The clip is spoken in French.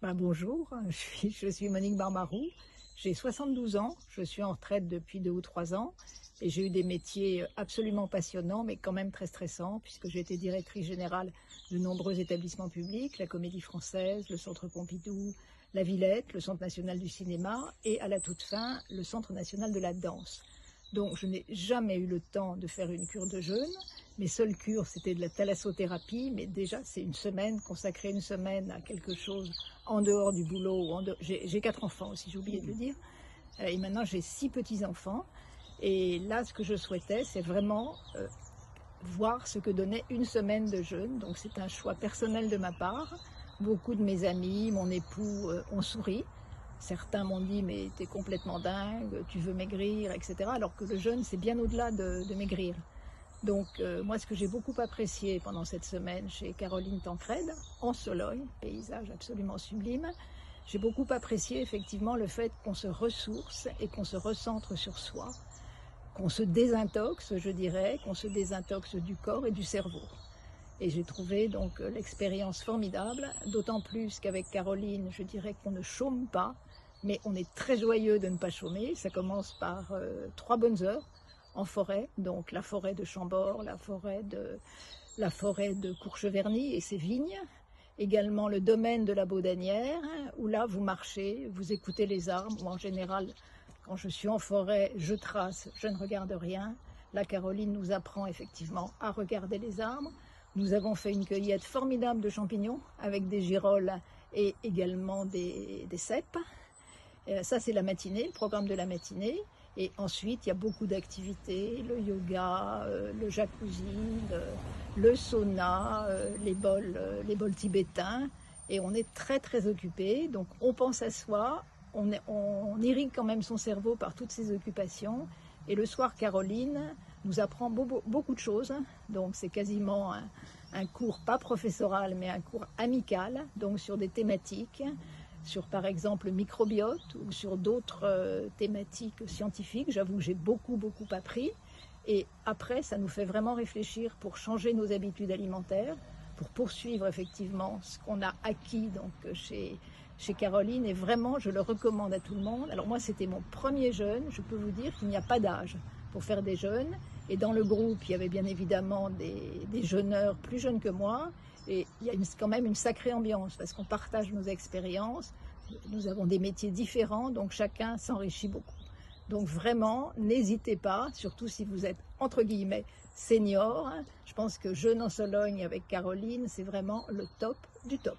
Bonjour, je suis Monique Barbaroux, j'ai 72 ans, je suis en retraite depuis 2 ou 3 ans et j'ai eu des métiers absolument passionnants mais quand même très stressants puisque j'ai été directrice générale de nombreux établissements publics, la Comédie Française, le Centre Pompidou, la Villette, le Centre National du Cinéma et à la toute fin, le Centre National de la Danse. Donc je n'ai jamais eu le temps de faire une cure de jeûne. Mes seules cures, c'était de la thalassothérapie, mais déjà c'est une semaine, consacrer une semaine à quelque chose en dehors du boulot. J'ai 4 enfants aussi, j'ai oublié de le dire. Et maintenant j'ai 6 petits-enfants. Et là, ce que je souhaitais, c'est vraiment voir ce que donnait une semaine de jeûne. Donc c'est un choix personnel de ma part. Beaucoup de mes amis, mon époux ont souri. Certains m'ont dit mais t'es complètement dingue, tu veux maigrir, etc. Alors que le jeûne c'est bien au-delà de maigrir. Donc moi ce que j'ai beaucoup apprécié pendant cette semaine chez Caroline Tancrède, en Sologne, paysage absolument sublime, j'ai beaucoup apprécié effectivement le fait qu'on se ressource et qu'on se recentre sur soi, qu'on se désintoxe, je dirais, qu'on se désintoxe du corps et du cerveau. Et j'ai trouvé donc l'expérience formidable, d'autant plus qu'avec Caroline, je dirais qu'on ne chôme pas, mais on est très joyeux de ne pas chômer. Ça commence par 3 bonnes heures en forêt, donc la forêt de Chambord, la forêt de Courcheverny et ses vignes, également le domaine de la Baudanière, où là vous marchez, vous écoutez les arbres, ou en général, quand je suis en forêt, je trace, je ne regarde rien. Là, Caroline nous apprend effectivement à regarder les arbres. Nous avons fait une cueillette formidable de champignons avec des girolles et également des cèpes. Ça, c'est la matinée, le programme de la matinée. Et ensuite, il y a beaucoup d'activités, le yoga, le jacuzzi, le sauna, les bols tibétains. Et on est très, très occupés. Donc, on pense à soi, on irrigue quand même son cerveau par toutes ces occupations. Et le soir, Caroline nous apprend beaucoup de choses. Donc, c'est quasiment un cours, pas professoral, mais un cours amical, donc sur des thématiques, sur par exemple le microbiote ou sur d'autres thématiques scientifiques. J'avoue que j'ai beaucoup appris. Et après, ça nous fait vraiment réfléchir pour changer nos habitudes alimentaires, pour poursuivre effectivement ce qu'on a acquis donc, chez Caroline. Et vraiment, je le recommande à tout le monde. Alors moi, c'était mon premier jeûne. Je peux vous dire qu'il n'y a pas d'âge pour faire des jeûnes. Et dans le groupe, il y avait bien évidemment des jeûneurs plus jeunes que moi. Et il y a quand même une sacrée ambiance parce qu'on partage nos expériences. Nous avons des métiers différents, donc chacun s'enrichit beaucoup. Donc vraiment, n'hésitez pas, surtout si vous êtes entre guillemets senior. Je pense que Jeûne en Sologne avec Caroline, c'est vraiment le top du top.